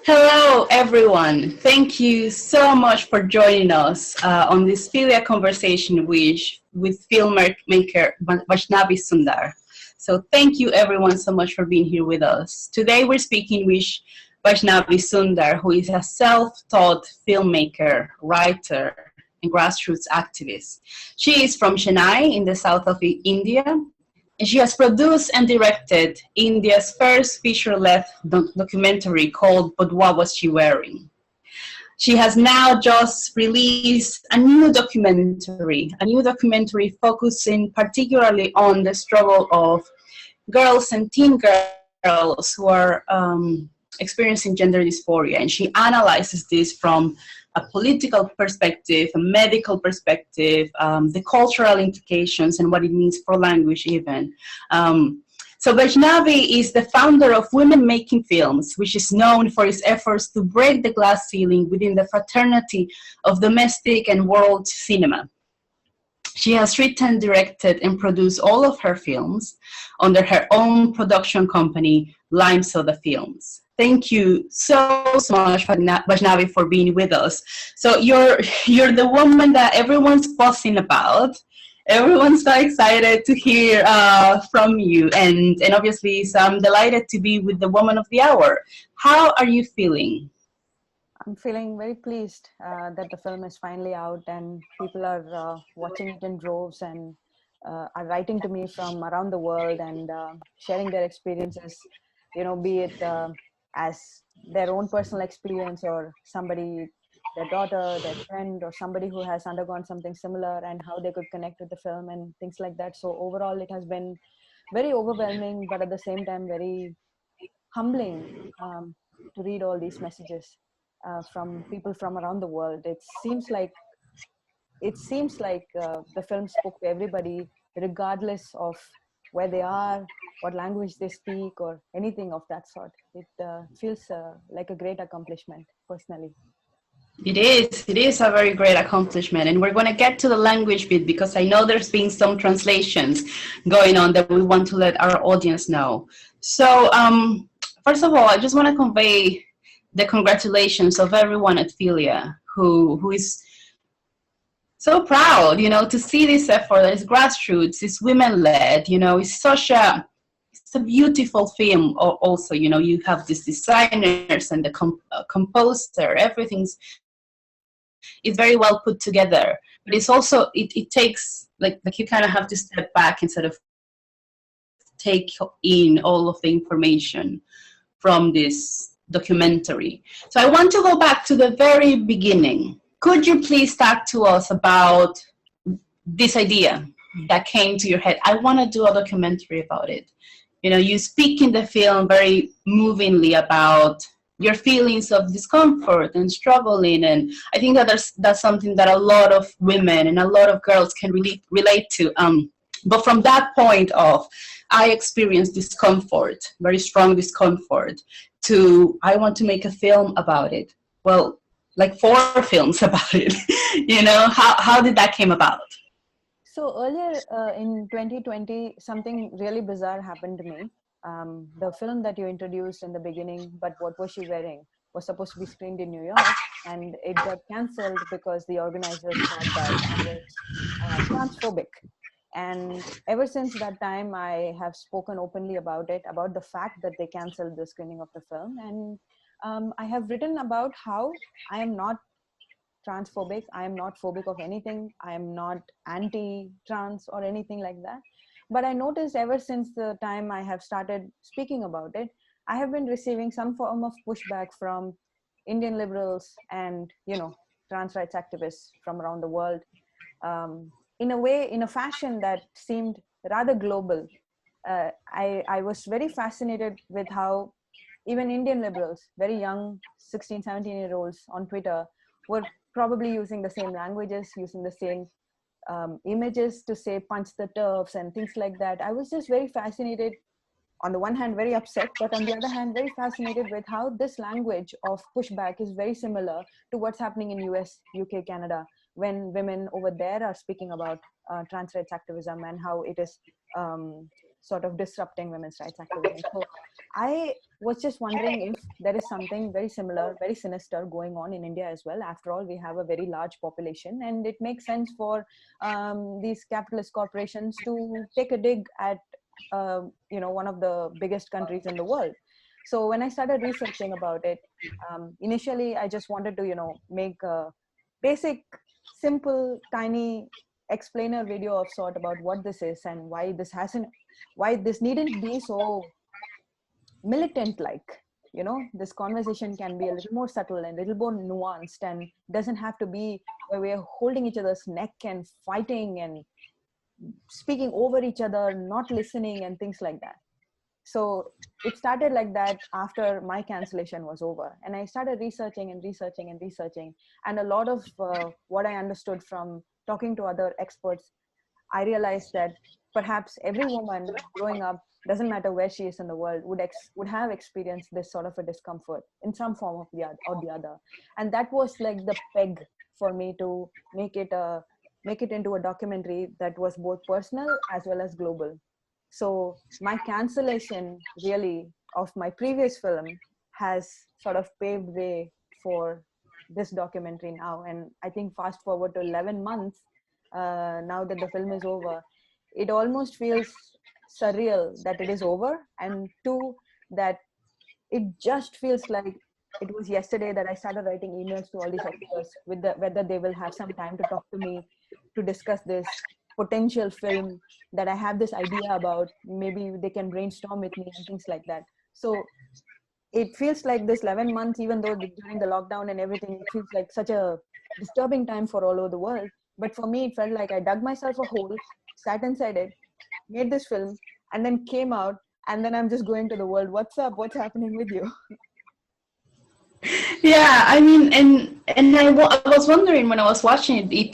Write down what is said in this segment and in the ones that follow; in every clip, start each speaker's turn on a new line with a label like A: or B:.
A: Hello, everyone. Thank you so much for joining us on this Philia conversation with filmmaker Vaishnavi Sundar. So thank you, everyone, so much for being here with us. Today, we're speaking with Vaishnavi Sundar, who is a self-taught filmmaker, writer, and grassroots activist. She is from Chennai in the south of India, and she has produced and directed India's first feature-length documentary called But What Was She Wearing? She has now just released a new documentary focusing particularly on the struggle of girls and teen girls who are experiencing gender dysphoria. And she analyzes this from a political perspective, a medical perspective, the cultural implications, and what it means for language even. So Vaishnavi is the founder of Women Making Films, which is known for its efforts to break the glass ceiling within the fraternity of domestic and world cinema. She has written, directed, and produced all of her films under her own production company, Lime Soda Films. Thank you so much, Vaishnavi, for being with us. So you're the woman that everyone's buzzing about. Everyone's so excited to hear from you, and obviously, so I'm delighted to be with the woman of the hour. How are you feeling?
B: I'm feeling very pleased that the film is finally out and people are watching it in droves and are writing to me from around the world and sharing their experiences, be it as their own personal experience or somebody, their daughter, their friend, or somebody who has undergone something similar and how they could connect with the film and things like that. So overall, it has been very overwhelming, but at the same time, very humbling to read all these messages from people from around the world. It seems like the film spoke to everybody, regardless of where they are, what language they speak, or anything of that sort. It feels like a great accomplishment, personally.
A: It is a very great accomplishment, and we're going to get to the language bit because I know there's been some translations going on that we want to let our audience know. So first of all, I just want to convey the congratulations of everyone at Philia who is so proud, to see this effort. It's grassroots, it's women-led, it's a beautiful film. Also, you have these designers and the composer, it's very well put together, but it's also, it takes, like you kind of have to step back and sort of take in all of the information from this documentary. So I want to go back to the very beginning. Could you please talk to us about this idea that came to your head? I want to do a documentary about it. You speak in the film very movingly about your feelings of discomfort and struggling, and I think that that's something that a lot of women and a lot of girls can really relate to. But from that point of, I experienced discomfort, very strong discomfort, to I want to make a film about it. Well, like 4 films about it. How did that came about?
B: So earlier in 2020, something really bizarre happened to me. The film that you introduced in the beginning, But What Was She Wearing, was supposed to be screened in New York, and it got cancelled because the organizers thought that I was transphobic. And ever since that time, I have spoken openly about it, about the fact that they cancelled the screening of the film. And I have written about how I am not transphobic. I am not phobic of anything. I am not anti-trans or anything like that. But I noticed ever since the time I have started speaking about it, I have been receiving some form of pushback from Indian liberals and, trans rights activists from around the world, in a fashion that seemed rather global. I was very fascinated with how even Indian liberals, very young 16, 17-year-olds on Twitter, were probably using the same languages, using the same images to say punch the turfs and things like that. I was just very fascinated, on the one hand very upset, but on the other hand very fascinated with how this language of pushback is very similar to what's happening in US, UK, Canada, when women over there are speaking about trans rights activism and how it is sort of disrupting women's rights activism. So I was just wondering if there is something very similar, very sinister going on in India as well. After all, we have a very large population, and it makes sense for these capitalist corporations to take a dig at, one of the biggest countries in the world. So when I started researching about it, initially I just wanted to, make a basic, simple, tiny explainer video of sort about what this is and why this needn't be so militant like. This conversation can be a little more subtle and a little more nuanced, and doesn't have to be where we're holding each other's neck and fighting and speaking over each other, not listening and things like that. So it started like that after my cancellation was over, and I started researching and researching and researching, and a lot of what I understood from talking to other experts, I realized that perhaps every woman growing up, doesn't matter where she is in the world, would have experienced this sort of a discomfort in some form of the other. And that was like the peg for me to make it into a documentary that was both personal as well as global. So my cancellation really of my previous film has sort of paved way for this documentary now. And I think fast forward to 11 months, now that the film is over, it almost feels surreal that it is over, and two, that it just feels like it was yesterday that I started writing emails to all these experts with whether they will have some time to talk to me to discuss this potential film that I have this idea about. Maybe they can brainstorm with me and things like that. So it feels like this 11 months, even though during the lockdown and everything, it feels like such a disturbing time for all over the world. But for me, it felt like I dug myself a hole, sat inside it, made this film, and then came out, and then I'm just going to the world. What's up? What's happening with you?
A: Yeah, I mean, I was wondering when I was watching it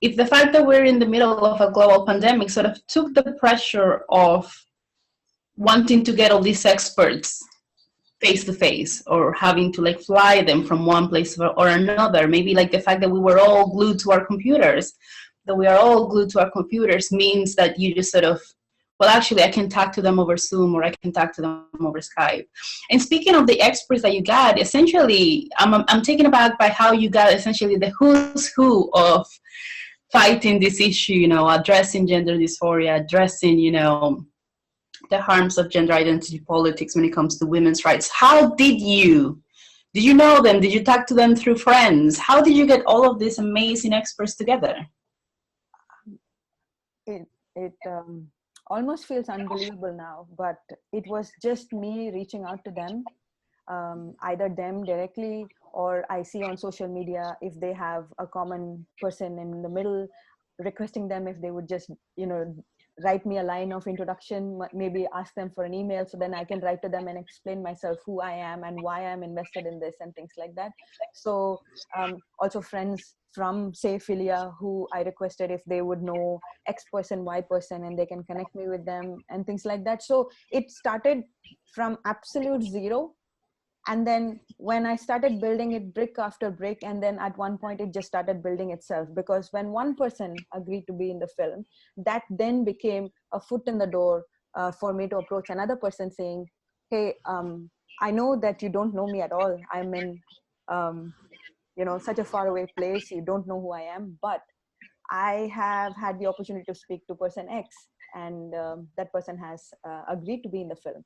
A: if the fact that we're in the middle of a global pandemic sort of took the pressure of wanting to get all these experts face to face, or having to like fly them from one place or another. Maybe like the fact that we were all glued to our computers, means that you just sort of, well, actually I can talk to them over Zoom, or I can talk to them over Skype. And speaking of the experts that you got, essentially I'm taken aback by how you got essentially the who's who of fighting this issue, addressing gender dysphoria, addressing, the harms of gender identity politics when it comes to women's rights. How did you know them? Did you talk to them through friends? How did you get all of these amazing experts together?
B: It almost feels unbelievable now, but it was just me reaching out to them, either them directly, or I see on social media if they have a common person in the middle, requesting them if they would just, write me a line of introduction, maybe ask them for an email, so then I can write to them and explain myself, who I am and why I'm invested in this and things like that. So also friends from, say, Philia, who I requested if they would know X person, Y person, and they can connect me with them and things like that. So it started from absolute zero. And then when I started building it brick after brick, and then at one point it just started building itself, because when one person agreed to be in the film, that then became a foot in the door for me to approach another person saying, hey, I know that you don't know me at all. I'm in, such a faraway place. You don't know who I am, but I have had the opportunity to speak to person X, and that person has agreed to be in the film.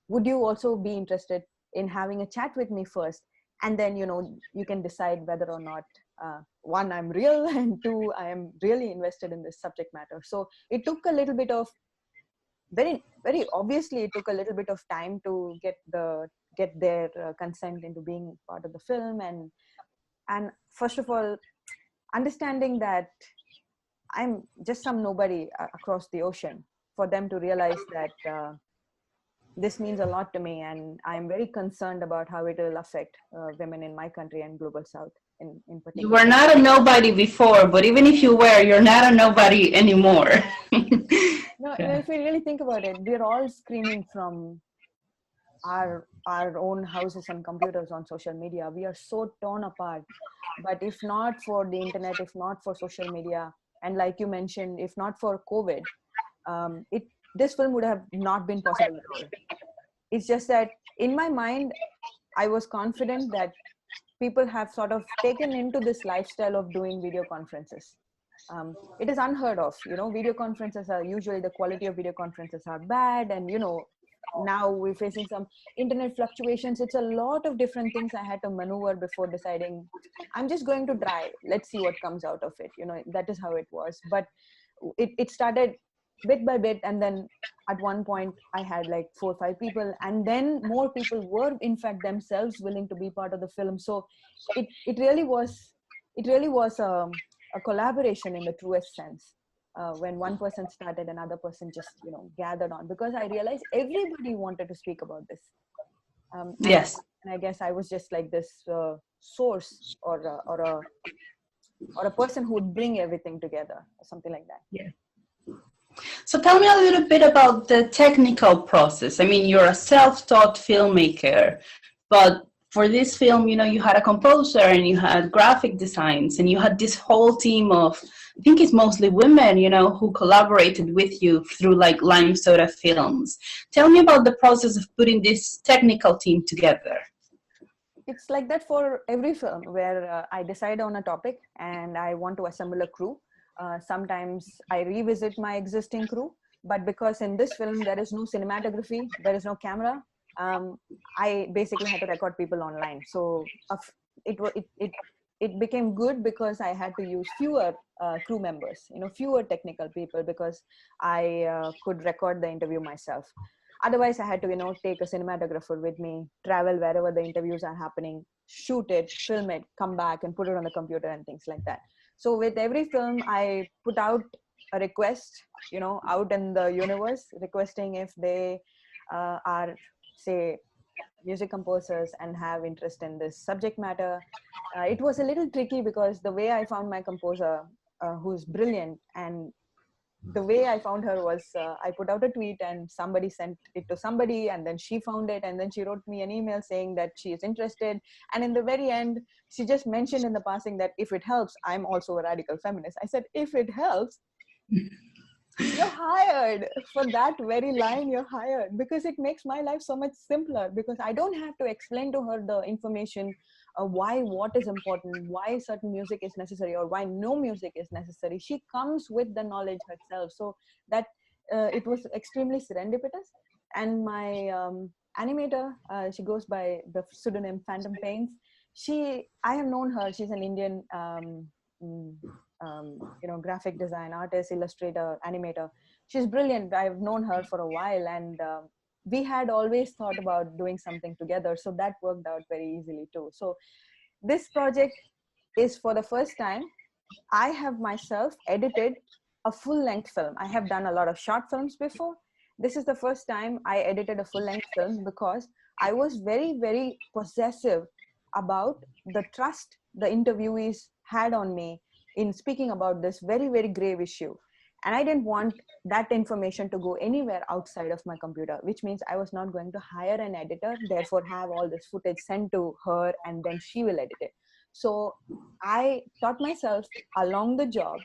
B: Would you also be interested in having a chat with me first? And then, you can decide whether or not, one, I'm real, and two, I am really invested in this subject matter. So it took a little bit of, very, very obviously, it took a little bit of time to get their consent into being part of the film. And first of all, understanding that I'm just some nobody across the ocean, for them to realize that this means a lot to me, and I'm very concerned about how it will affect women in my country and global south in particular.
A: You were not a nobody before, but even if you were, you're not a nobody anymore.
B: No, if we really think about it, we're all screaming from our own houses and computers on social media. We are so torn apart. But if not for the internet, if not for social media, and like you mentioned, if not for COVID, this film would have not been possible at all. It's just that in my mind, I was confident that people have sort of taken into this lifestyle of doing video conferences. It is unheard of, video conferences are usually, the quality of video conferences are bad, and now we're facing some internet fluctuations. It's a lot of different things I had to maneuver before deciding I'm just going to try, let's see what comes out of it. That is how it was. But it started bit by bit, and then at one point I had like 4 or 5 people, and then more people were in fact themselves willing to be part of the film. So it really was a collaboration in the truest sense. When one person started, another person just gathered on, because I realized everybody wanted to speak about this.
A: Yes.
B: And I guess I was just like this source, or a person who would bring everything together, or something like that.
A: Yeah. So tell me a little bit about the technical process. I mean, you're a self-taught filmmaker, but for this film, you had a composer and you had graphic designs and you had this whole team of, I think it's mostly women, who collaborated with you through like Lime Soda Films. Tell me about the process of putting this technical team together.
B: It's like that for every film where I decide on a topic and I want to assemble a crew. Sometimes I revisit my existing crew, but because in this film there is no cinematography, there is no camera, I basically had to record people online. So it became good because I had to use fewer crew members, fewer technical people, because I could record the interview myself. Otherwise, I had to, take a cinematographer with me, travel wherever the interviews are happening, shoot it, film it, come back and put it on the computer and things like that. So with every film, I put out a request, out in the universe, requesting if they are, say, music composers and have interest in this subject matter. It was a little tricky because the way I found my composer, who's brilliant, and the way I found her was I put out a tweet and somebody sent it to somebody, and then she found it, and then she wrote me an email saying that she is interested. And in the very end, she just mentioned in the passing that if it helps, I'm also a radical feminist. I said, if it helps, you're hired. For that very line, you're hired, because it makes my life so much simpler, because I don't have to explain to her the information, why what is important, why certain music is necessary, or why no music is necessary. She comes with the knowledge herself. So that it was extremely serendipitous. And my animator, she goes by the pseudonym Phantom Paints. I have known her. She's an Indian graphic design artist, illustrator, animator. She's brilliant. I've known her for a while, and we had always thought about doing something together. So that worked out very easily too. So this project is, for the first time, I have myself edited a full-length film. I have done a lot of short films before. This is the first time I edited a full-length film, because I was very, very possessive about the trust the interviewees had on me in speaking about this very, very grave issue. And I didn't want that information to go anywhere outside of my computer, which means I was not going to hire an editor, therefore have all this footage sent to her and then she will edit it. So I taught myself along the job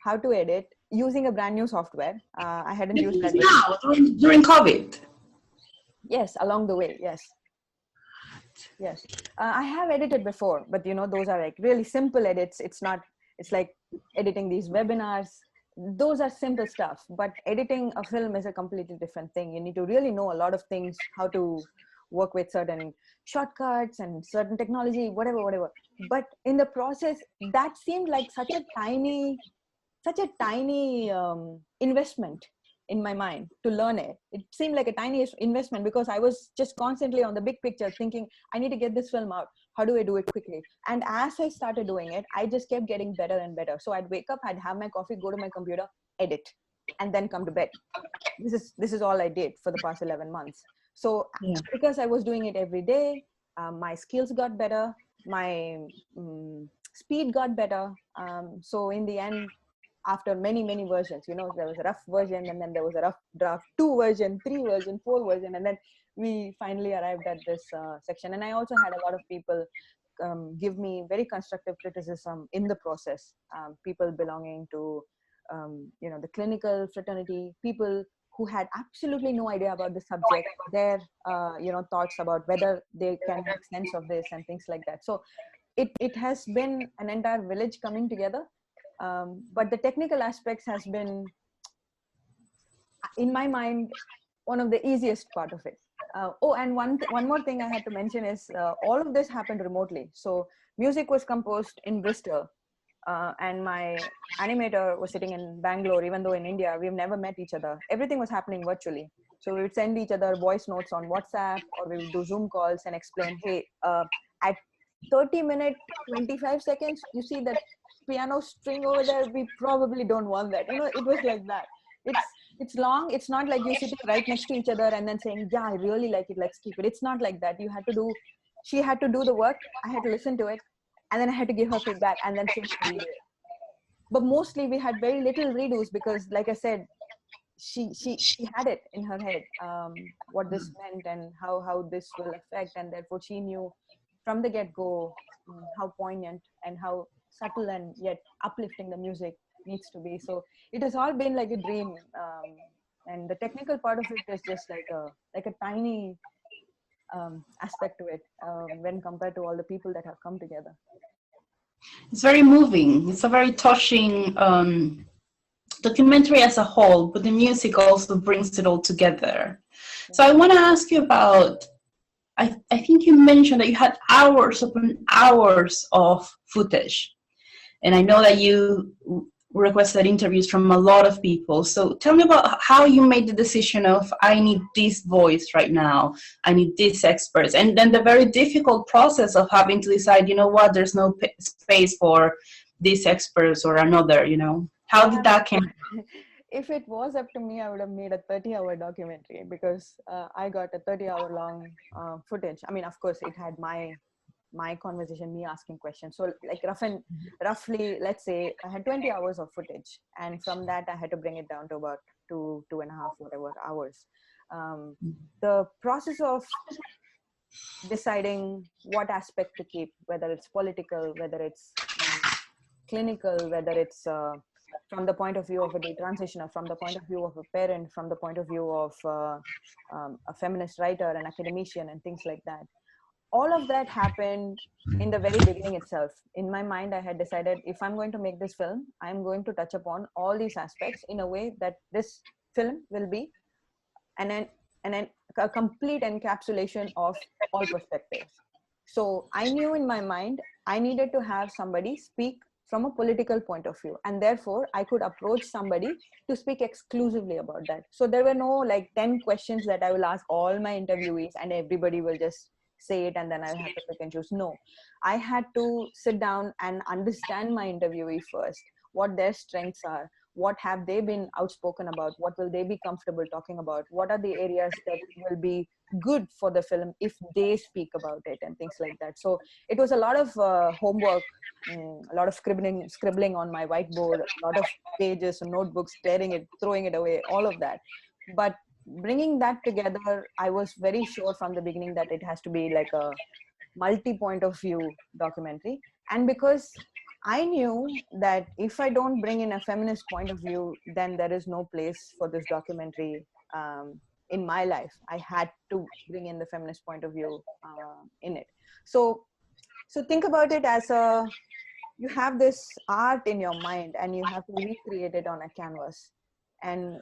B: how to edit using a brand new software. I hadn't used that
A: now, during COVID.
B: Yes, along the way, yes. Yes, I have edited before, but those are like really simple edits. It's like editing these webinars. Those are simple stuff, but editing a film is a completely different thing. You need to really know a lot of things, how to work with certain shortcuts and certain technology, whatever. But in the process, that seemed like such a tiny investment in my mind to learn it. It seemed like a tiny investment, because I was just constantly on the big picture thinking, I need to get this film out. How do I do it quickly? And as I started doing it, I just kept getting better and better. So I'd wake up, I'd have my coffee, go to my computer, edit, and then come to bed. This is all I did for the past 11 months. So because I was doing it every day, my skills got better, my speed got better. So in the end, after many versions, there was a rough version, and then there was a rough draft 2 version, 3 version, 4 version, and then we finally arrived at this section. And I also had a lot of people give me very constructive criticism in the process. People belonging to the clinical fraternity, people who had absolutely no idea about the subject, their thoughts about whether they can make sense of this and things like that. So it has been an entire village coming together, but the technical aspects has been, in my mind, one of the easiest part of it. And one more thing I had to mention is all of this happened remotely. So music was composed in Bristol, and my animator was sitting in Bangalore. Even though in India we've never met each other, everything was happening virtually. So we would send each other voice notes on WhatsApp, or we would do Zoom calls and explain, hey, at 30 minutes 25 seconds, you see that piano string over there, we probably don't want that. It was like that. It's long. It's not like you sitting right next to each other and then saying, yeah, I really like it, let's keep it. It's not like that. She had to do the work, I had to listen to it, and then I had to give her feedback, and then she had to redo it. But mostly we had very little redos, because like I said, she had it in her head, what this meant and how this will affect, and therefore she knew from the get-go how poignant and how subtle and yet uplifting the music needs to be. So it has all been like a dream, and the technical part of it is just like a tiny aspect to it, when compared to all the people that have come together.
A: It's very moving. It's a very touching documentary as a whole, but the music also brings it all together. So I want to ask you about, I think you mentioned that you had hours upon hours of footage. And I know that you requested interviews from a lot of people. So tell me about how you made the decision of, I need this voice right now, I need these experts, and then the very difficult process of having to decide, you know what, there's no space for these experts or another, How did that come?
B: If it was up to me, I would have made a 30-hour documentary, because I got a 30-hour long footage. I mean, of course, it had my conversation, me asking questions. So like roughly, let's say I had 20 hours of footage. And from that, I had to bring it down to about 2.5, whatever hours. The process of deciding what aspect to keep, whether it's political, whether it's clinical, whether it's from the point of view of a detransitioner, from the point of view of a parent, from the point of view of a feminist writer, an academician, and things like that. All of that happened in the very beginning itself. In my mind, I had decided, if I'm going to make this film, I'm going to touch upon all these aspects in a way that this film will be a complete encapsulation of all perspectives. So I knew in my mind, I needed to have somebody speak from a political point of view, and therefore I could approach somebody to speak exclusively about that. So there were no like 10 questions that I will ask all my interviewees and everybody will just say it and then I'll have to pick and choose. No, I had to sit down and understand my interviewee first, what their strengths are, what have they been outspoken about, what will they be comfortable talking about, what are the areas that will be good for the film if they speak about it, and things like that. So it was a lot of homework, a lot of scribbling on my whiteboard, a lot of pages and notebooks, tearing it, throwing it away, all of that. But bringing that together, I was very sure from the beginning that it has to be like a multi-point of view documentary. And because I knew that if I don't bring in a feminist point of view, then there is no place for this documentary in my life. I had to bring in the feminist point of view in it. So think about it as you have this art in your mind and you have to recreate it on a canvas. And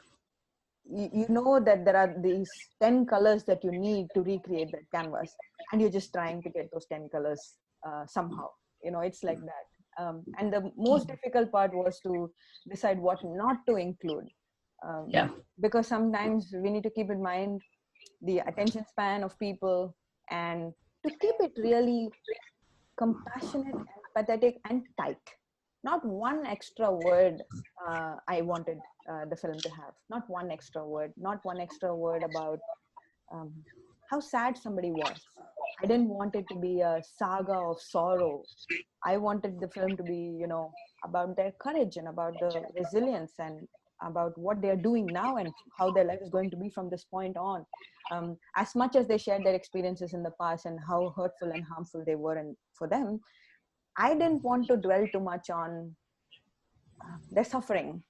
B: you know that there are these 10 colors that you need to recreate that canvas, and you're just trying to get those 10 colors somehow. It's like that. And the most difficult part was to decide what not to include. Because sometimes we need to keep in mind the attention span of people, and to keep it really compassionate, empathetic, and tight. Not one extra word I wanted the film to have. Not one extra word about how sad somebody was. I didn't want it to be a saga of sorrow. I wanted the film to be, about their courage and about the resilience and about what they're doing now and how their life is going to be from this point on. As much as they shared their experiences in the past and how hurtful and harmful they were for them, I didn't want to dwell too much on their suffering.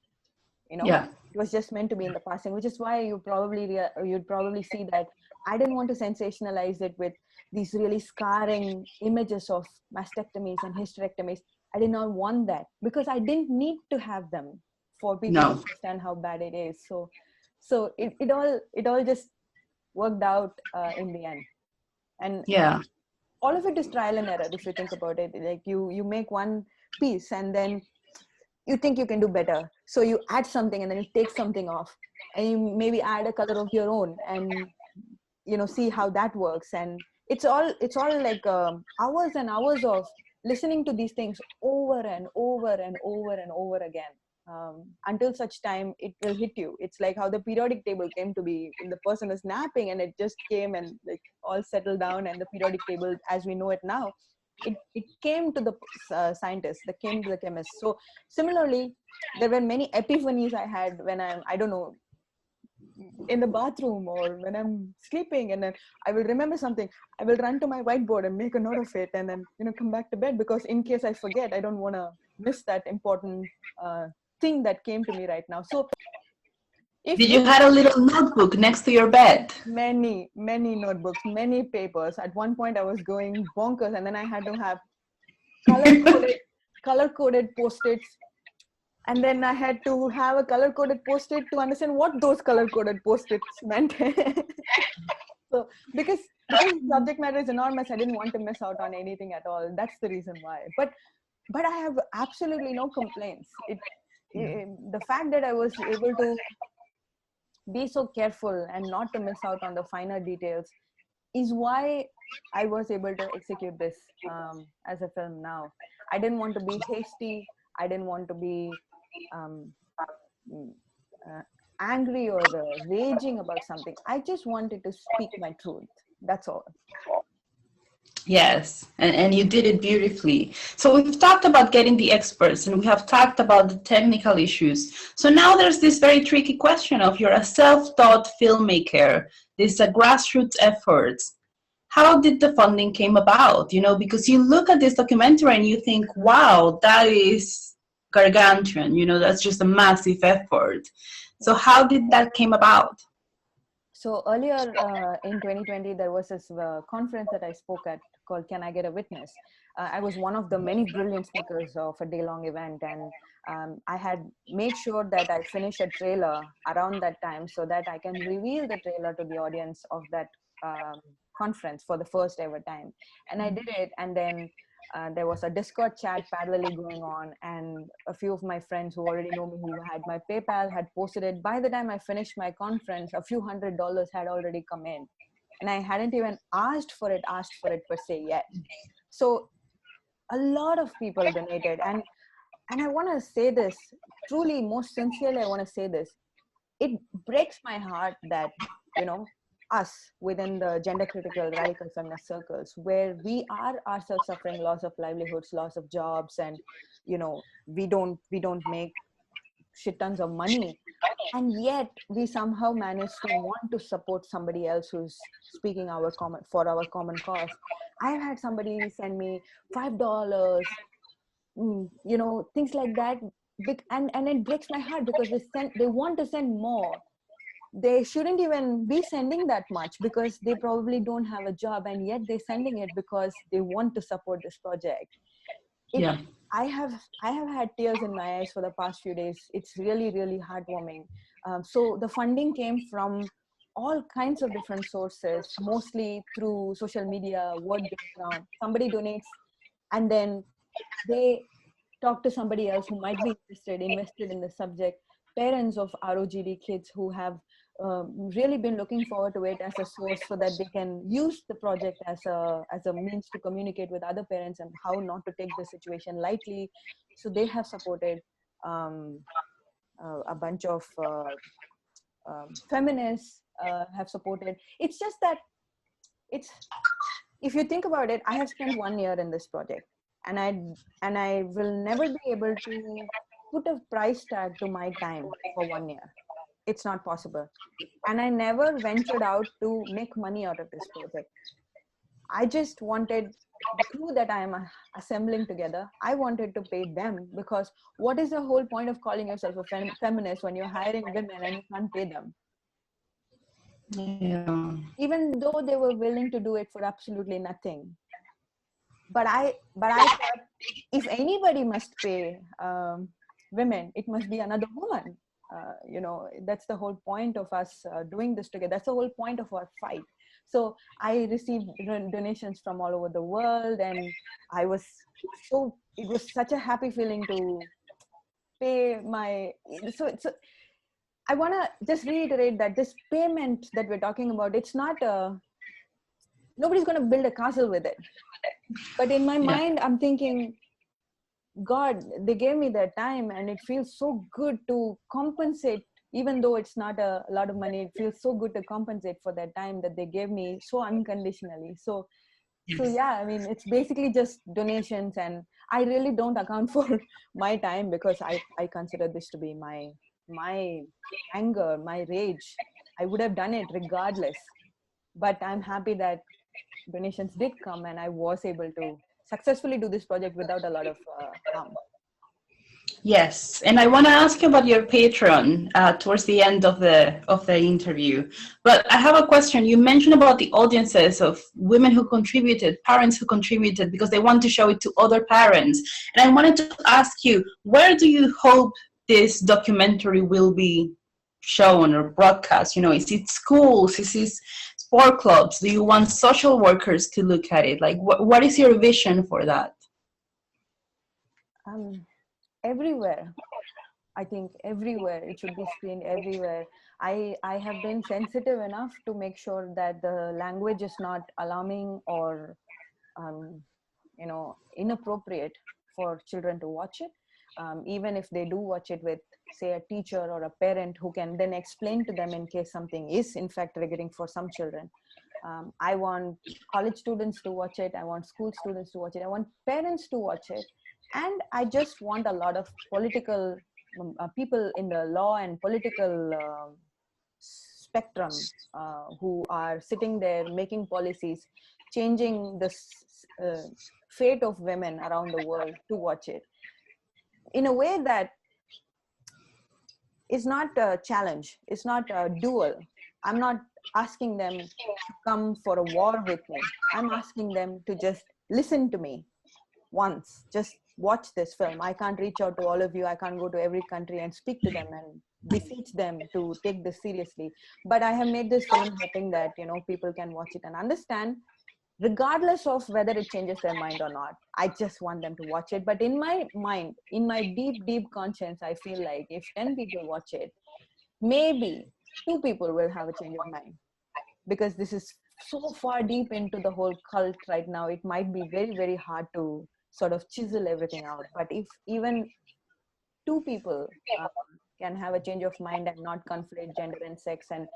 A: Yeah.
B: It was just meant to be in the passing, which is why you'd probably see that I didn't want to sensationalize it with these really scarring images of mastectomies and hysterectomies. I did not want that because I didn't need to have them for people to
A: No.
B: understand how bad it is. So it all just worked out in the end. And
A: Yeah.
B: all of it is trial and error if you think about it. Like you make one piece and then you think you can do better, so you add something and then you take something off and you maybe add a color of your own and see how that works. And it's all like hours and hours of listening to these things over and over and over and over again, until such time it will hit you. It's like how the periodic table came to be when the person is napping, and it just came and like all settled down, and the periodic table as we know it now, it came to the scientists, that came to the chemists. So similarly, there were many epiphanies I had when I don't know, in the bathroom or when I'm sleeping, and then I will remember something. I will run to my whiteboard and make a note of it, and then come back to bed, because in case I forget, I don't want to miss that important thing that came to me right now. So
A: Did you had a little notebook next to your bed?
B: many notebooks, many papers. At one point I was going bonkers, and then I had to have color coded post-its, and then I had to have a color coded post-it to understand what those color coded post-its meant. So because subject matter is enormous, I didn't want to miss out on anything at all. That's the reason why. But I have absolutely no complaints. The fact that I was able to be so careful and not to miss out on the finer details is why I was able to execute this as a film now. I didn't want to be hasty. I didn't want to be angry or raging about something. I just wanted to speak my truth. That's all.
A: Yes, and you did it beautifully. So we've talked about getting the experts, and we have talked about the technical issues. So now there's this very tricky question of, you're a self-taught filmmaker. This is a grassroots effort. How did the funding came about? Because you look at this documentary and you think, wow, that is gargantuan. That's just a massive effort. So how did that came about?
B: So earlier in 2020, there was this conference that I spoke at called Can I Get a Witness? I was one of the many brilliant speakers of a day-long event, and I had made sure that I finish a trailer around that time so that I can reveal the trailer to the audience of that conference for the first ever time. And I did it, and then there was a Discord chat parallelly going on, and a few of my friends who already know me, who had my PayPal, had posted it. By the time I finished my conference, a few $100s had already come in, and I hadn't even asked for it per se yet. So a lot of people donated, and I want to say this truly, most sincerely, I want to say this. It breaks my heart that, us within the gender critical radical feminist circles, where we are ourselves suffering loss of livelihoods, loss of jobs, and we don't make shit tons of money, and yet we somehow manage to want to support somebody else who's speaking for our common cause. I've had somebody send me $5, things like that, and it breaks my heart, because they want to send more. They shouldn't even be sending that much, because they probably don't have a job, and yet they're sending it because they want to support this project.
A: Yeah.
B: I have had tears in my eyes for the past few days. It's really, really heartwarming. So the funding came from all kinds of different sources, mostly through social media, word gets around. Somebody donates, and then they talk to somebody else who might be invested in the subject. Parents of ROGD kids who have really been looking forward to it as a source, so that they can use the project as a means to communicate with other parents and how not to take the situation lightly. So they have supported. A bunch of feminists have supported. It's just that if you think about it, I have spent 1 year in this project, and I will never be able to put a price tag to my time for 1 year. It's not possible. And I never ventured out to make money out of this project. I just wanted the crew that I am assembling together, I wanted to pay them, because what is the whole point of calling yourself a feminist when you're hiring women and you can't pay them?
A: Yeah.
B: Even though they were willing to do it for absolutely nothing. But I thought, if anybody must pay women, it must be another woman. That's the whole point of us doing this together. That's the whole point of our fight. So I received donations from all over the world, and it was such a happy feeling to pay my, I want to just reiterate that this payment that we're talking about, it's not nobody's going to build a castle with it. But in my mind, I'm thinking, God, they gave me their time, and it feels so good to compensate, even though it's not a lot of money. It feels so good to compensate for that time that they gave me so unconditionally. So yeah, I mean, it's basically just donations, and I really don't account for my time, because I consider this to be my anger, my rage. I would have done it regardless, but I'm happy that donations did come, and I was able to successfully do this project without a lot of harm.
A: Yes, and I want to ask you about your Patreon towards the end of the interview. But I have a question. You mentioned about the audiences of women who contributed, parents who contributed because they want to show it to other parents. And I wanted to ask you, where do you hope this documentary will be shown or broadcast? Is it schools? Is it sport clubs? Do you want social workers to look at it? Like, what is your vision for that?
B: Everywhere. I think everywhere. It should be screened everywhere. I have been sensitive enough to make sure that the language is not alarming or inappropriate for children to watch it. Even if they do watch it with, say, a teacher or a parent who can then explain to them in case something is in fact triggering for some children. I want college students to watch it. I want school students to watch it. I want parents to watch it. And I just want a lot of political people in the law and political spectrum who are sitting there making policies, changing the fate of women around the world, to watch it in a way that is not a challenge. It's not a duel. I'm not asking them to come for a war with me. I'm asking them to just listen to me once. Just watch this film. I can't reach out to all of you. I can't go to every country and speak to them and beseech them to take this seriously. But I have made this film hoping that, people can watch it and understand, regardless of whether it changes their mind or not. I just want them to watch it. But in my mind, in my deep, deep conscience, I feel like if 10 people watch it, maybe 2 people will have a change of mind. Because this is so far deep into the whole cult right now, it might be very, very hard to sort of chisel everything out. But if even 2 people can have a change of mind and not conflate gender and sex, and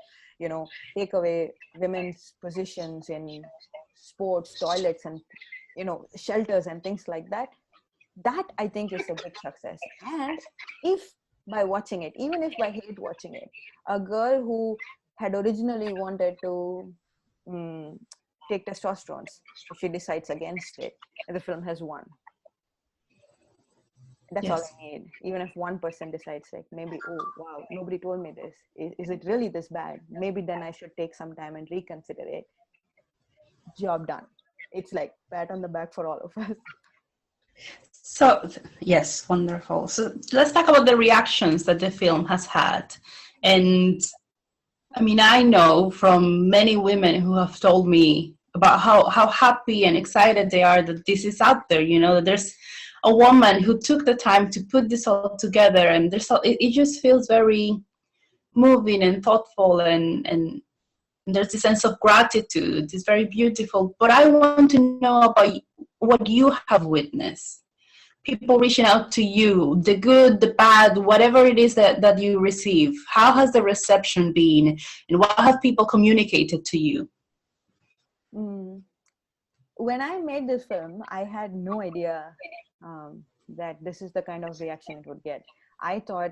B: take away women's positions in sports, toilets, and shelters and things like that, that I think is a big success. And if by watching it, even if by hate watching it, a girl who had originally wanted to take testosterone, she decides against it, the film has won. That's all I need. Even if one person decides, like, maybe, oh wow, nobody told me this, is it really this bad? Maybe then I should take some time and reconsider it. Job done. It's like pat on the back for all of us.
A: So yes, wonderful. So let's talk about the reactions that the film has had. And I mean, I know from many women who have told me about how happy and excited they are that this is out there, that there's a woman who took the time to put this all together, and it just feels very moving and thoughtful, and there's this sense of gratitude. It's very beautiful. But I want to know about what you have witnessed. People reaching out to you, the good, the bad, whatever it is that you receive. How has the reception been, and what have people communicated to you?
B: When I made this film, I had no idea that this is the kind of reaction it would get. I thought,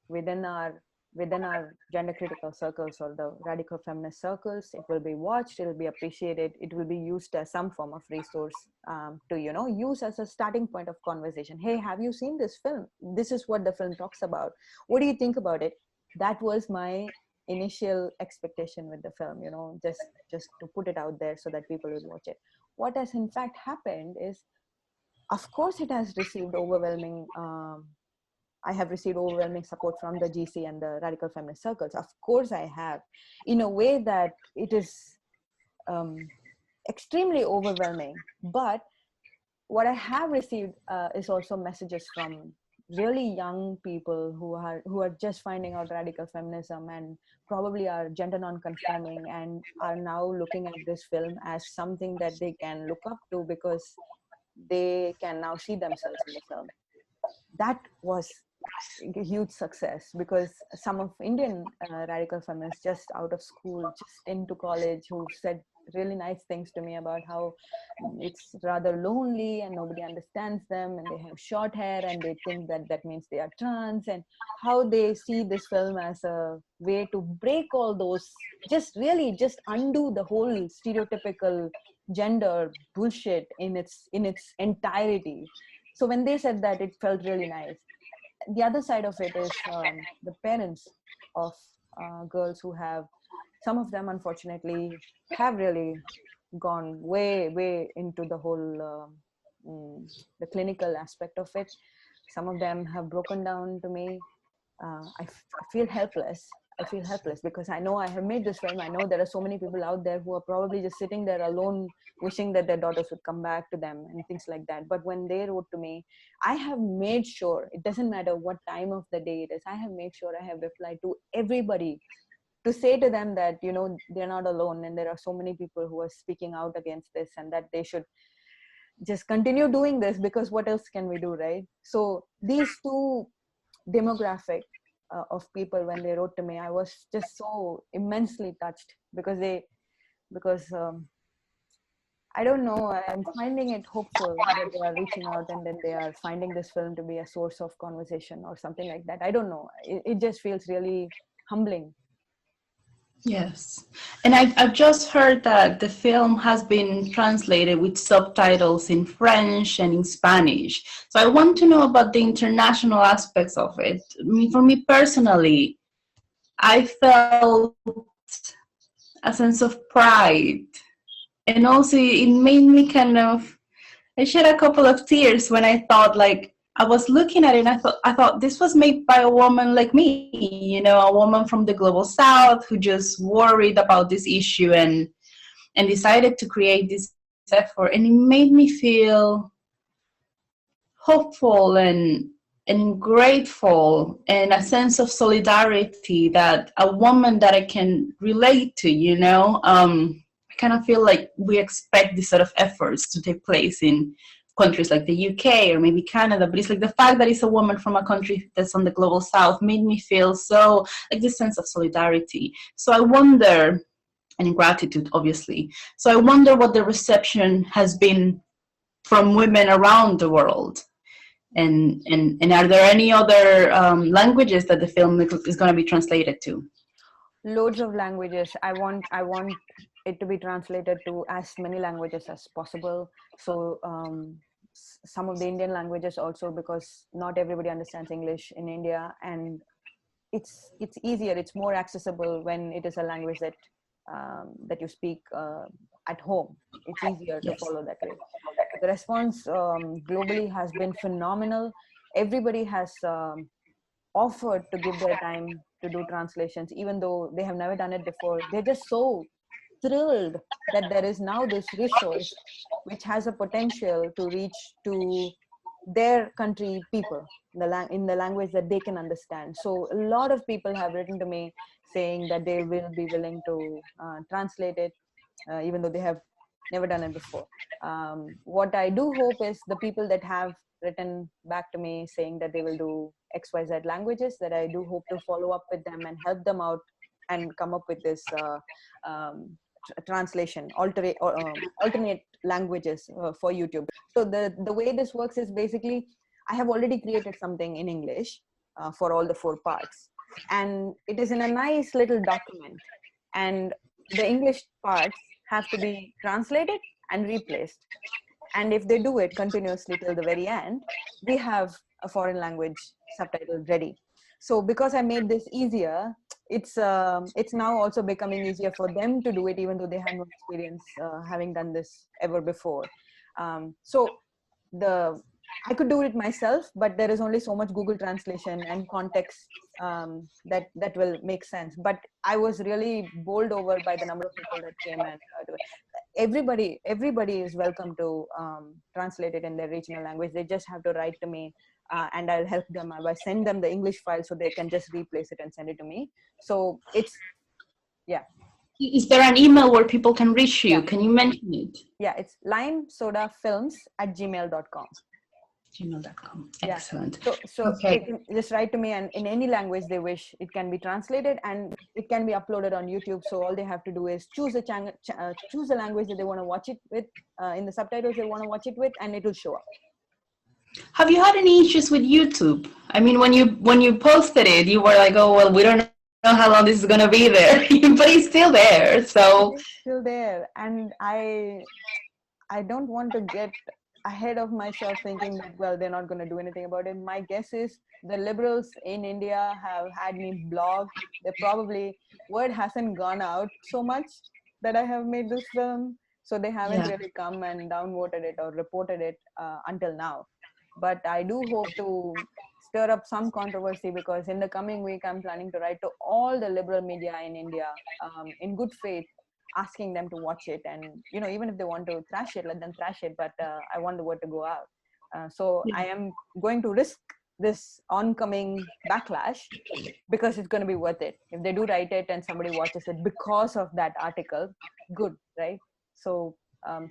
B: within our within our gender critical circles or the radical feminist circles. It will be watched, it will be appreciated, it will be used as some form of resource to, you know, use as a starting point of conversation. Hey, have you seen this film? This is what the film talks about. What do you think about it? That was my initial expectation with the film, you know, just to put it out there so that people would watch it. What has in fact happened is, of course, it has received overwhelming I have received overwhelming support from the GC and the radical feminist circles. Of course I have, in a way that it is extremely overwhelming. But what I have received is also messages from really young people who are just finding out radical feminism and probably are gender non-conforming and are now looking at this film as something that they can look up to because they can now see themselves in the film. That was a huge success because some of Indian radical feminists just out of school, just into college, who said really nice things to me about how it's rather lonely and nobody understands them and they have short hair and they think that that means they are trans, and how they see this film as a way to break all those, just undo the whole stereotypical gender bullshit in its entirety. So when they said that, it felt really nice. The other side of it is the parents of girls who have, some of them unfortunately have really gone way into the whole the clinical aspect of it. Some of them have broken down to me. I feel helpless. I feel helpless because I know I have made this film. I know there are so many people out there who are probably just sitting there alone, wishing that their daughters would come back to them and things like that. But when they wrote to me, I have made sure, it doesn't matter what time of the day it is, I have made sure I have replied to everybody to say to them that, you know, they're not alone and there are so many people who are speaking out against this and that they should just continue doing this because what else can we do, right? So these two demographic of people, when they wrote to me, I was just so immensely touched because I don't know, I'm finding it hopeful that they are reaching out and then they are finding this film to be a source of conversation or something like that. I don't know, it just feels really humbling.
A: Yes. And I've just heard that the film has been translated with subtitles in French and in Spanish. So I want to know about the international aspects of it. I mean, for me personally, I felt a sense of pride. And also it made me kind of, I shed a couple of tears when I thought, like, I was looking at it and I thought this was made by a woman like me, you know, a woman from the global south who just worried about this issue and decided to create this effort. And it made me feel hopeful and grateful and a sense of solidarity that a woman that I can relate to, you know, I kind of feel like we expect these sort of efforts to take place in countries like the UK or maybe Canada, but it's like the fact that it's a woman from a country that's on the global south made me feel so, like, this sense of solidarity. So I wonder, and gratitude obviously, so I wonder what the reception has been from women around the world. And are there any other languages that the film is going to be translated to?
B: Loads of languages. I want it to be translated to as many languages as possible. So some of the Indian languages also, because not everybody understands English in India, and it's easier, it's more accessible when it is a language that that you speak at home. It's easier to follow that way. The response globally has been phenomenal. Everybody has offered to give their time to do translations, even though they have never done it before. They're just so thrilled that there is now this resource which has a potential to reach to their country people in the language that they can understand. So a lot of people have written to me saying that they will be willing to translate it, even though they have never done it before. What I do hope is the people that have written back to me saying that they will do XYZ languages, that I do hope to follow up with them and help them out and come up with this translation, alternate languages for YouTube. So the way this works is basically, I have already created something in English for all the 4 parts. and it is in a nice little document, and the English parts have to be translated and replaced. And if they do it continuously till the very end, we have a foreign language subtitle ready. So because I made this easier, it's now also becoming easier for them to do it, even though they have no experience having done this ever before. So I could do it myself, but there is only so much Google translation and context that will make sense. But I was really bowled over by the number of people that came and do it. Everybody is welcome to translate it in their regional language. They just have to write to me, and I'll help them. I'll send them the English file so they can just replace it and send it to me. So it's, yeah.
A: Is there an email where people can reach you?
B: Yeah.
A: Can you mention it?
B: Yeah, it's limesodafilms@gmail.com.
A: gmail.com. Excellent.
B: Yeah. So
A: okay.
B: they can just write to me, and in any language they wish, it can be translated and it can be uploaded on YouTube. So all they have to do is choose a choose a language that they want to watch it with, in the subtitles they want to watch it with, and it will show up.
A: Have you had any issues with YouTube? I mean, when you posted it, you were like, oh, well, we don't know how long this is going to be there, but it's still there. So
B: it's still there. And I don't want to get ahead of myself thinking that, well, they're not going to do anything about it. My guess is the liberals in India have had me blog. They probably, word hasn't gone out so much that I have made this film. So they haven't really come and downvoted it or reported it until now. But I do hope to stir up some controversy, because in the coming week, I'm planning to write to all the liberal media in India in good faith, asking them to watch it. And, you know, even if they want to thrash it, let them thrash it. But I want the word to go out. So I am going to risk this oncoming backlash, because it's going to be worth it. If they do write it and somebody watches it because of that article, good, right? So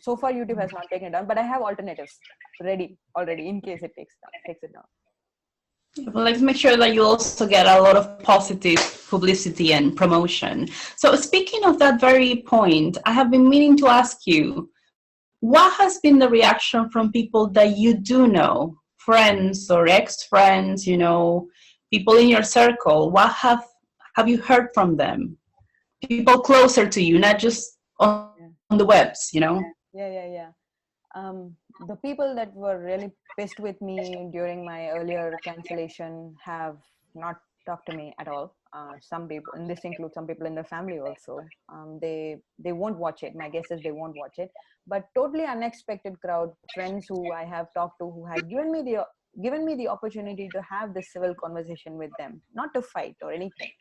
B: so far YouTube has not taken it down, but I have alternatives ready already in case it takes it down.
A: Well, let's make sure that you also get a lot of positive publicity and promotion. So speaking of that very point, I have been meaning to ask you, what has been the reaction from people that you do know, friends or ex-friends, you know, people in your circle? What have you heard from them? People closer to you, not just on the webs, you know?
B: Yeah. The people that were really pissed with me during my earlier cancellation have not talked to me at all. Some people, and this includes some people in the family also, they won't watch it. My guess is they won't watch it. But totally unexpected crowd, friends who I have talked to, who had given me the opportunity to have this civil conversation with them, not to fight or anything,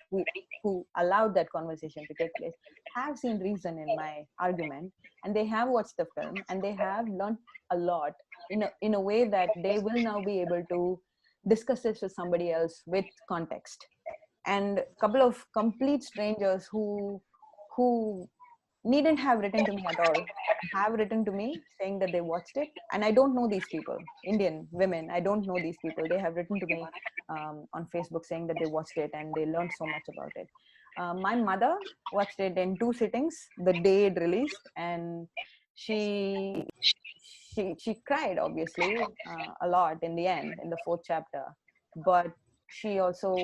B: who allowed that conversation to take place, have seen reason in my argument, and they have watched the film, and they have learned a lot in a way that they will now be able to discuss this with somebody else with context. And a couple of complete strangers who needn't have written to me at all have written to me saying that they watched it. And I don't know these people, Indian women, I don't know these people. They have written to me on Facebook saying that they watched it and they learned so much about it. My mother watched it in 2 sittings the day it released, and she cried, obviously, a lot in the end, in the 4th chapter. But she also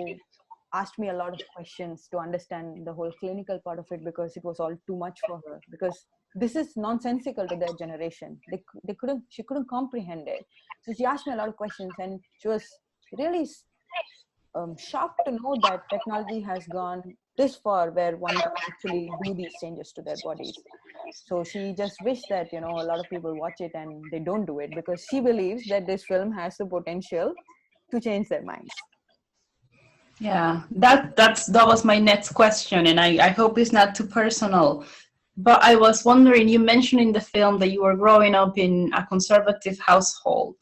B: asked me a lot of questions to understand the whole clinical part of it, because it was all too much for her, because this is nonsensical to their generation. She couldn't comprehend it. So she asked me a lot of questions, and she was really shocked to know that technology has gone this far where one can actually do these changes to their bodies. So she just wished that, you know, a lot of people watch it and they don't do it, because she believes that this film has the potential to change their minds.
A: Yeah, that was my next question, and I hope it's not too personal. But I was wondering, you mentioned in the film that you were growing up in a conservative household.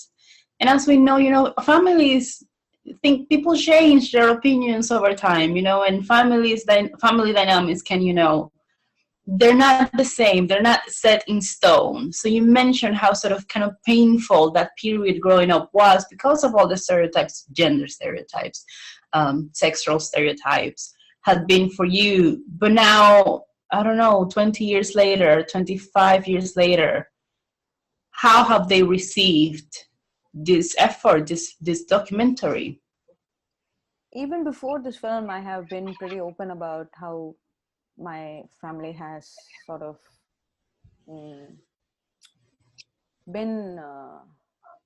A: And as we know, you know, families think people change their opinions over time, you know, and family dynamics can, you know, they're not the same, they're not set in stone. So you mentioned how sort of kind of painful that period growing up was because of all the stereotypes, gender stereotypes, sexual stereotypes had been for you. But now, I don't know, 20 years later, 25 years later, how have they received this effort, this documentary?
B: even before this film, I have been pretty open about how my family has sort of mm, been,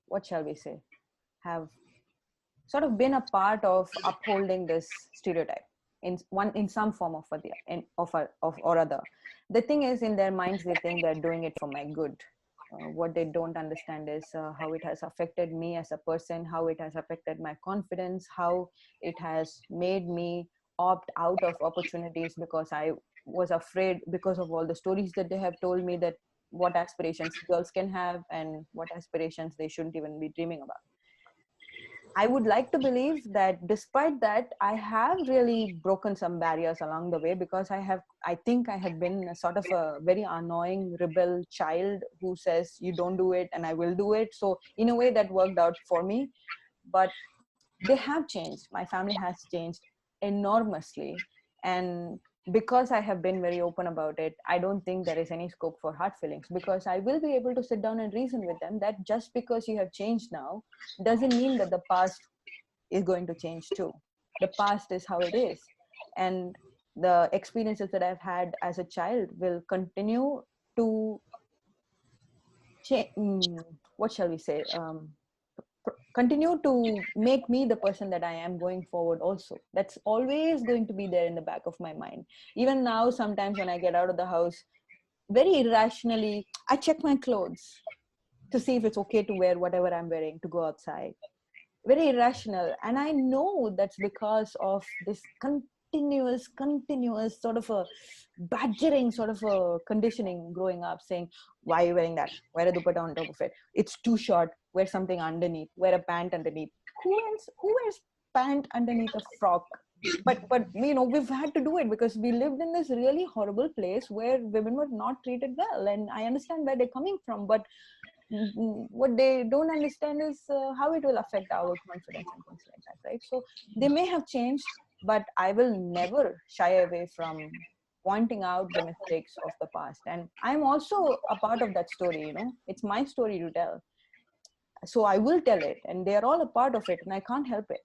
B: what shall we say, have sort of been a part of upholding this stereotype in some form of or other. The thing is, in their minds, they think they're doing it for my good. What they don't understand is how it has affected me as a person, how it has affected my confidence, how it has made me opt out of opportunities because I was afraid, because of all the stories that they have told me, that what aspirations girls can have and what aspirations they shouldn't even be dreaming about. I would like to believe that despite that, I have really broken some barriers along the way, because I think I have been a sort of a very annoying rebel child who says, you don't do it and I will do it. So in a way that worked out for me, but they have changed. My family has changed enormously. And because I have been very open about it, I don't think there is any scope for hard feelings, because I will be able to sit down and reason with them that just because you have changed now doesn't mean that the past is going to change too. The past is how it is. And the experiences that I've had as a child will continue to change. What shall we say? Continue to make me the person that I am going forward also. That's always going to be there in the back of my mind. Even now, sometimes when I get out of the house, very irrationally, I check my clothes to see if it's okay to wear whatever I'm wearing to go outside. Very irrational. And I know that's because of this continuous sort of a badgering sort of a conditioning growing up, saying, why are you wearing that? Wear a dupatta on top of it. It's too short. Wear something underneath. Wear a pant underneath. Who wears pant underneath a frock? But we've had to do it because we lived in this really horrible place where women were not treated well. And I understand where they're coming from, but what they don't understand is how it will affect our confidence and things like that, right? So they may have changed, but I will never shy away from pointing out the mistakes of the past. And I'm also a part of that story. It's my story to tell, so I will tell it, and they're all a part of it, and I can't help it.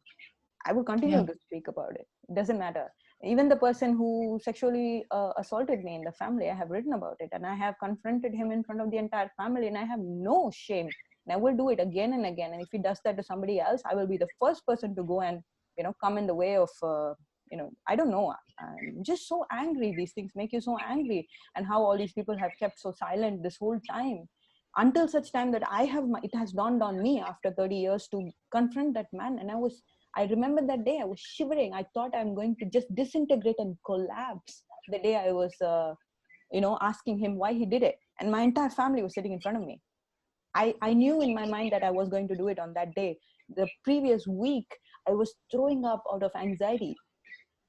B: I will continue to speak about it. It doesn't matter. Even the person who sexually assaulted me in the family, I have written about it, and I have confronted him in front of the entire family, and I have no shame. And I will do it again and again. And if he does that to somebody else, I will be the first person to go and come in the way of I don't know. I'm just so angry. These things make you so angry, and how all these people have kept so silent this whole time, until such time that it has dawned on me after 30 years to confront that man. And I remember that day I was shivering. I thought I'm going to just disintegrate and collapse the day I was, asking him why he did it. And my entire family was sitting in front of me. I knew in my mind that I was going to do it on that day. The previous week, I was throwing up out of anxiety,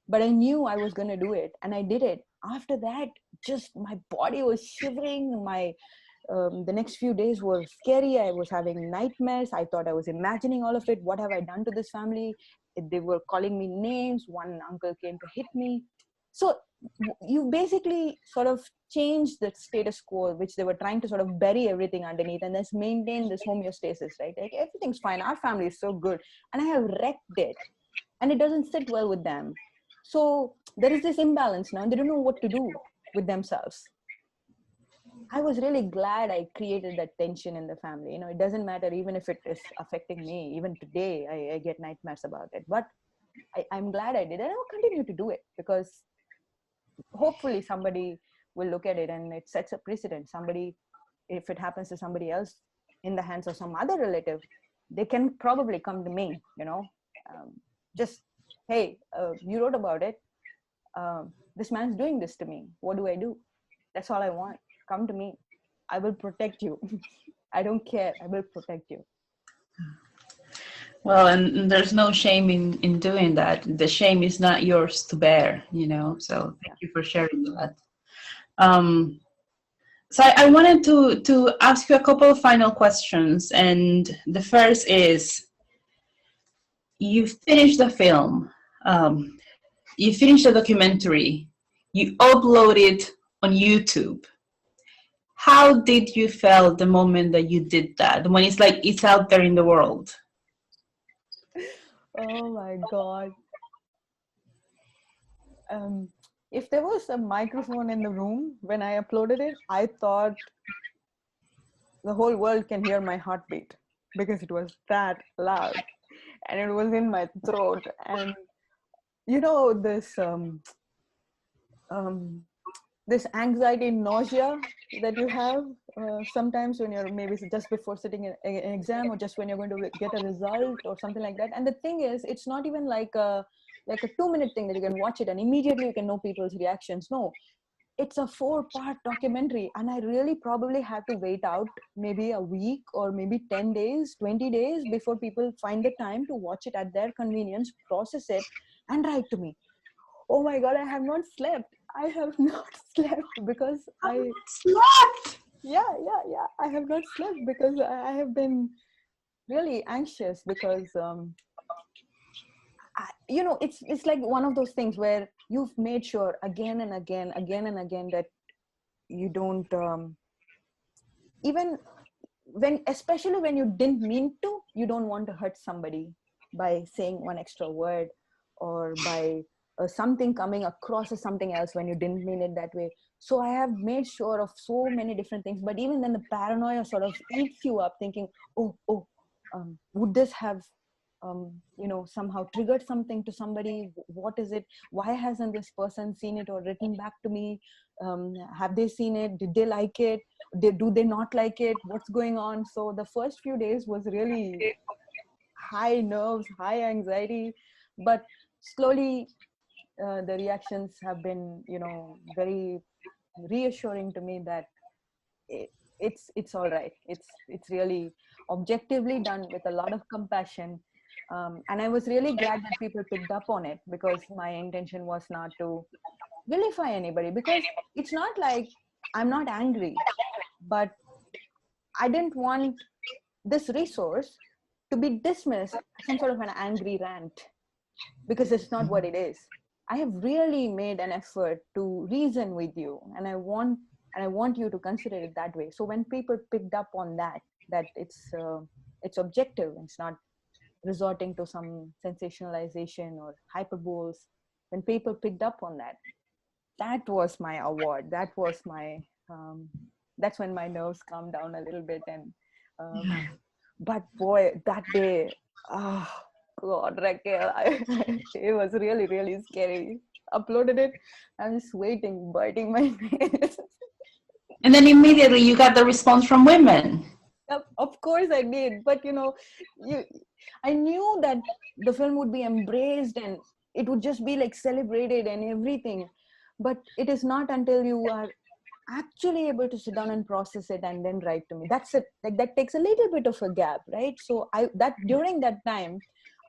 B: but I knew I was going to do it. And I did it. After that, just my body was shivering. The next few days were scary. I was having nightmares. I thought I was imagining all of it. What have I done to this family? They were calling me names. One uncle came to hit me. So you basically sort of changed the status quo, which they were trying to sort of bury everything underneath and just maintain this homeostasis, right? Like, everything's fine. Our family is so good. And I have wrecked it. And it doesn't sit well with them. So there is this imbalance now, and they don't know what to do with themselves. I was really glad I created that tension in the family. It doesn't matter even if it is affecting me. Even today, I get nightmares about it. But I'm glad I did it. And I will continue to do it, because hopefully somebody will look at it and it sets a precedent. Somebody, if it happens to somebody else in the hands of some other relative, they can probably come to me, just, hey, you wrote about it. This man's doing this to me. What do I do? That's all I want. Come to me. I will protect you. I don't care. I will protect you.
A: Well, and there's no shame in doing that. The shame is not yours to bear, so thank you for sharing that. So I wanted to ask you a couple of final questions. And the first is, you finished the film, you finished the documentary, you upload it on YouTube. How did you feel the moment that you did that, when it's out there in the world?
B: Oh my God. If there was a microphone in the room when I uploaded it, I thought the whole world can hear my heartbeat because it was that loud and it was in my throat. And you know, um, this anxiety, nausea that you have sometimes when you're maybe just before sitting in an exam, or just when you're going to get a result or something like that. And the thing is, it's not even like a 2-minute thing that you can watch it and immediately you can know people's reactions. No, it's a 4-part documentary, and I really probably had to wait out maybe a week or maybe 10 days, 20 days before people find the time to watch it at their convenience, process it, and write to me. Oh my God, I have not slept. I have not slept because
A: Slept.
B: yeah. I have not slept because I have been really anxious because, you know, it's like one of those things where you've made sure again and again that you don't, even when, especially when you didn't mean to, you don't want to hurt somebody by saying one extra word or by something coming across as something else when you didn't mean it that way. So I have made sure of so many different things, but even then the paranoia sort of eats you up, thinking, would this have, you know, somehow triggered something to somebody? What is it? Why hasn't this person seen it or written back to me? Have they seen it? Did they like it? Do they not like it? What's going on? So the first few days was really high nerves, high anxiety, but slowly the reactions have been, you know, very reassuring to me that it's all right. It's really objectively done with a lot of compassion, and I was really glad that people picked up on it, because my intention was not to vilify anybody, because it's not like I'm not angry, but I didn't want this resource to be dismissed as some sort of an angry rant, because it's not what it is. I have really made an effort to reason with you, and I want you to consider it that way. So when people picked up on that it's objective, it's not resorting to some sensationalization or hyperboles. When people picked up on that, that was my award. That was my that's when my nerves calmed down a little bit. And but boy, that day, oh God, Raquel, it was really, really scary. Uploaded it, I'm just waiting, biting my nails.
A: And then immediately you got the response from women.
B: Yep, of course I did. But you know, I knew that the film would be embraced and it would just be like celebrated and everything. But it is not until you are actually able to sit down and process it and then write to me. That's it. Like that takes a little bit of a gap, right? So during that time,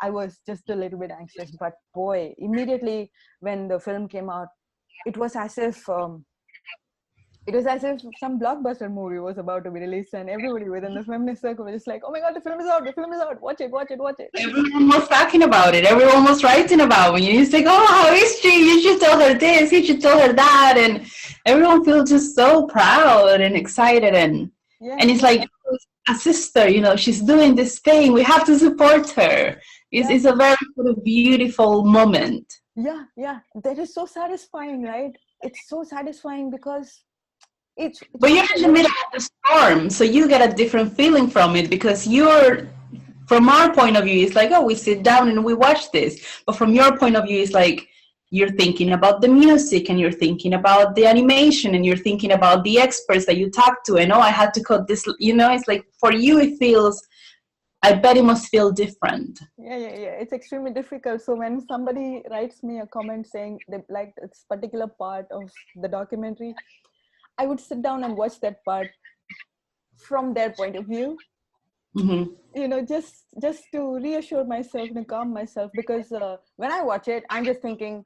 B: I was just a little bit anxious. But boy, immediately when the film came out, it was as if some blockbuster movie was about to be released, and everybody within the feminist circle was just like, "Oh my God, the film is out! The film is out! Watch it! Watch it! Watch it!"
A: Everyone was talking about it. Everyone was writing about it. You just like, "Oh, how is she? You should tell her this. You should tell her that." And everyone feels just so proud and excited, and it's like a sister. You know, she's doing this thing. We have to support her. It's a very sort of beautiful moment.
B: Yeah. That is so satisfying, right? It's so satisfying because
A: but you're in the middle of the storm, so you get a different feeling from it, because from our point of view, it's like, oh, we sit down and we watch this. But from your point of view, it's like you're thinking about the music, and you're thinking about the animation, and you're thinking about the experts that you talk to, and I had to cut this, it's like for you it feels, I bet it must feel different.
B: Yeah. It's extremely difficult. So when somebody writes me a comment saying they like this particular part of the documentary, I would sit down and watch that part from their point of view. Mm-hmm. Just to reassure myself and calm myself, because when I watch it, I'm just thinking,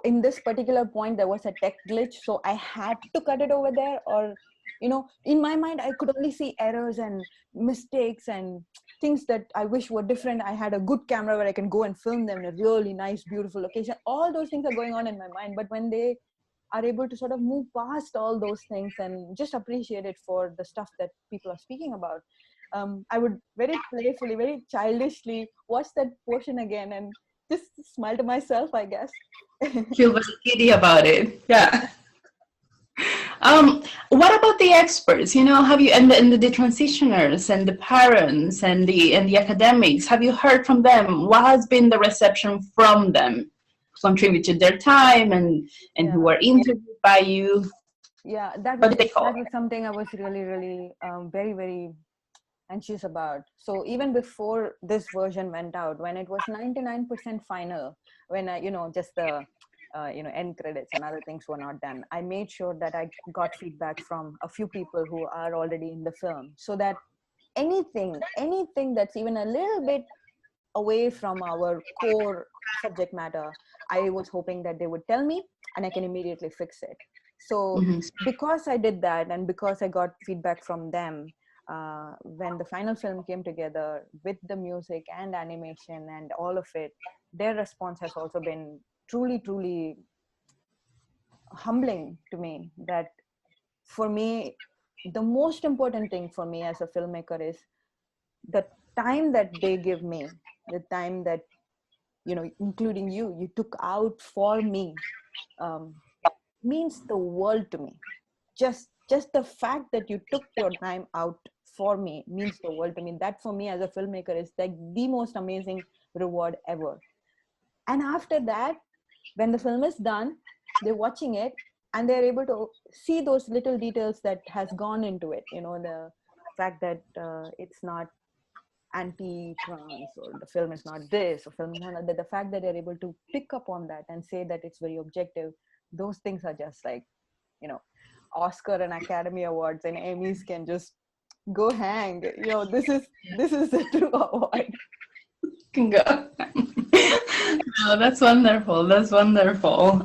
B: in this particular point there was a tech glitch, so I had to cut it over there. Or in my mind I could only see errors and mistakes and things that I wish were different. I had a good camera where I can go and film them in a really nice, beautiful location. All those things are going on in my mind. But when they are able to sort of move past all those things and just appreciate it for the stuff that people are speaking about, I would very playfully, very childishly watch that portion again and just smile to myself, I guess.
A: Feel very giddy about it. Yeah. What about the experts? You know, have you and the detransitioners and the parents and the academics? Have you heard from them? What has been the reception from them? Contributed their time and who
B: Yeah.
A: were interviewed by you?
B: Yeah,
A: What did they call
B: that
A: it?
B: was something I was really, really very, very anxious about. So even before this version went out, when it was 99% final, when I, just the end credits and other things were not done, I made sure that I got feedback from a few people who are already in the film, so that anything that's even a little bit away from our core subject matter, I was hoping that they would tell me and I can immediately fix it. So
A: Mhm.
B: because I did that and because I got feedback from them, when the final film came together with the music and animation and all of it, their response has also been truly, truly humbling to me. That for me, the most important thing for me as a filmmaker is the time that they give me, the time that, including you took out for me, um, means the world to me. Just the fact that you took your time out for me means the world to me. That for me as a filmmaker is like the most amazing reward ever. And after that, when the film is done, they're watching it and they're able to see those little details that has gone into it, the fact that it's not anti-trans, or the film is not this, or film is not that. The fact that they're able to pick up on that and say that it's very objective, those things are just like, Oscar and Academy Awards and Emmys can just go hang. This is the true award.
A: Can go. Oh, that's wonderful. That's wonderful.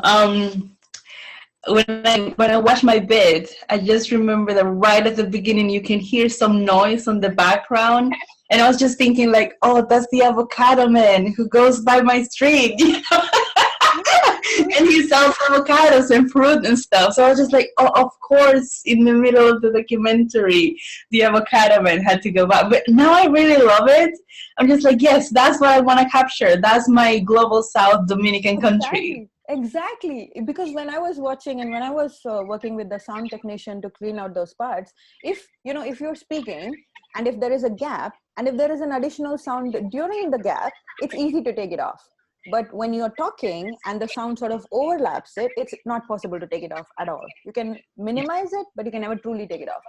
A: When I watch my bit, I just remember that right at the beginning you can hear some noise on the background, and I was just thinking like, oh, that's the avocado man who goes by my street, you know? And he sells avocados and fruit and stuff. So I was just like, oh, of course, in the middle of the documentary, the avocado man had to go by. But now I really love it. I'm just like, yes, that's what I want to capture. That's my global South Dominican country.
B: Exactly. Because when I was watching and when I was working with the sound technician to clean out those parts, if you're speaking and if there is a gap and if there is an additional sound during the gap, it's easy to take it off. But when you're talking and the sound sort of overlaps it, it's not possible to take it off at all. You can minimize it, but you can never truly take it off.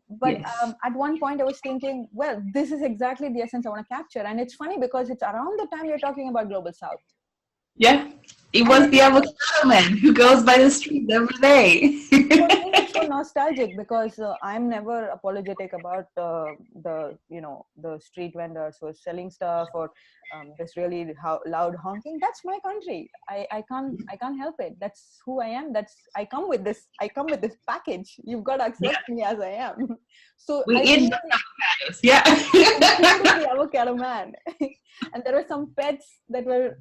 B: But
A: Yes.
B: at one point I was thinking, well, this is exactly the essence I want to capture. And it's funny because it's around the time you're talking about Global South.
A: Yeah. It
B: And
A: was
B: it's
A: the avocado man who goes by the street every day.
B: for me it's so nostalgic because I'm never apologetic about the street vendors who are selling stuff or this really loud honking. That's my country. I can't help it. That's who I am. I come with this package. You've got to accept me as I am. So
A: We
B: I
A: eat
B: really,
A: the avocados. Yeah.
B: including the avocado man. And there were some pets that were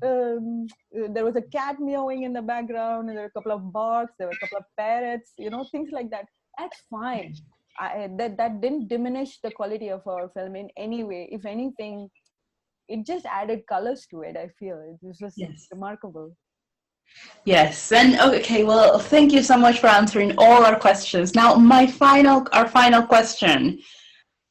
B: there was a cat meowing in the background, and there were a couple of barks, there were a couple of parrots, things like that. That's fine. That didn't diminish the quality of our film in any way. If anything, it just added colors to it. I feel it was just
A: Yes.
B: remarkable.
A: Yes. And okay, well, thank you so much for answering all our questions. Now, our final question.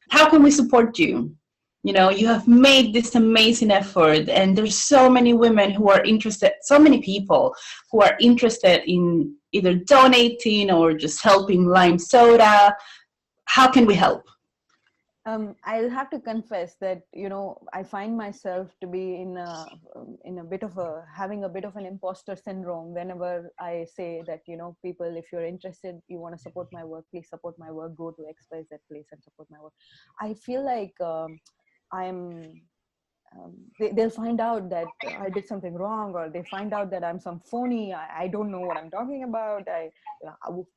A: How can we support you? You know, you have made this amazing effort, and there's so many women who are interested, so many people who are interested in either donating or just helping Lime Soda. How can we help?
B: I'll have to confess that I find myself to be in a bit of having a bit of an imposter syndrome whenever I say that people, if you're interested, you want to support my work, please support my work, go to XYZ place and support my work. I feel like I'm they'll find out that I did something wrong, or they find out that I'm some phony. I don't know what I'm talking about.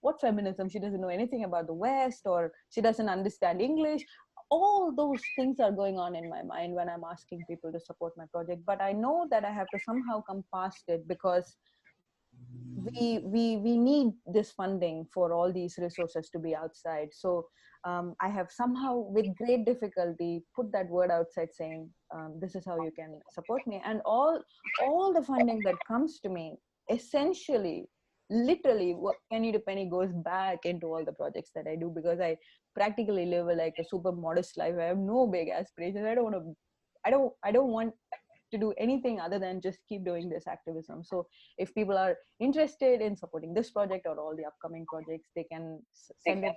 B: What feminism? She doesn't know anything about the West, or she doesn't understand English. All those things are going on in my mind when I'm asking people to support my project. But I know that I have to somehow come past it, because we need this funding for all these resources to be outside. So I have somehow, with great difficulty, put that word outside saying, this is how you can support me. And all the funding that comes to me, essentially, literally, penny to penny goes back into all the projects that I do, because I practically live like a super modest life. I have no big aspirations. I don't want to do anything other than just keep doing this activism. So if people are interested in supporting this project or all the upcoming projects, they can send it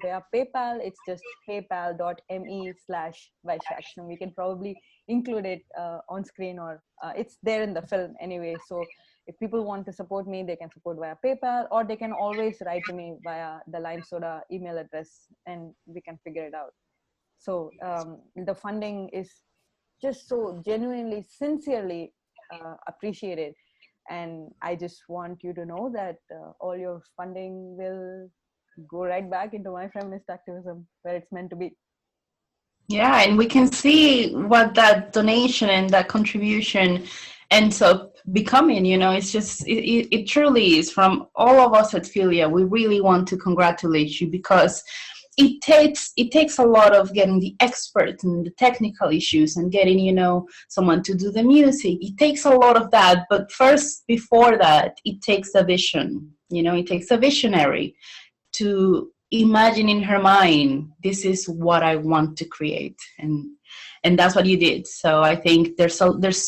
B: via PayPal. It's just paypal.me/Vaishak. We can probably include it on screen, or it's there in the film anyway. So if people want to support me, they can support via PayPal, or they can always write to me via the Lime Soda email address, and we can figure it out. So the funding is just so genuinely, sincerely appreciated. And I just want you to know that all your funding will go right back into my feminist activism, where it's meant to be.
A: Yeah, and we can see what that donation and that contribution ends up becoming. It's just, it truly is. From all of us at Philia, we really want to congratulate you, because it takes a lot of getting the experts and the technical issues and getting, someone to do the music. It takes a lot of that. But first, before that, it takes a vision. It takes a visionary to imagine in her mind, this is what I want to create. And that's what you did. So I think there's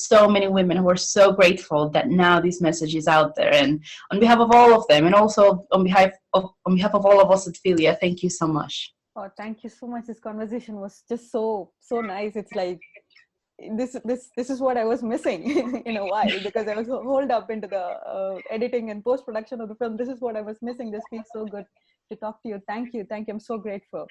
A: so many women who are so grateful that now this message is out there. And on behalf of all of them, and also on behalf of all of us at Philia, thank you so much.
B: Oh, thank you so much. This conversation was just so nice. It's like this is what I was missing in a while, because I was holed up into the editing and post-production of the film. This is what I was missing. This feels so good to talk to you. Thank you. I'm so grateful.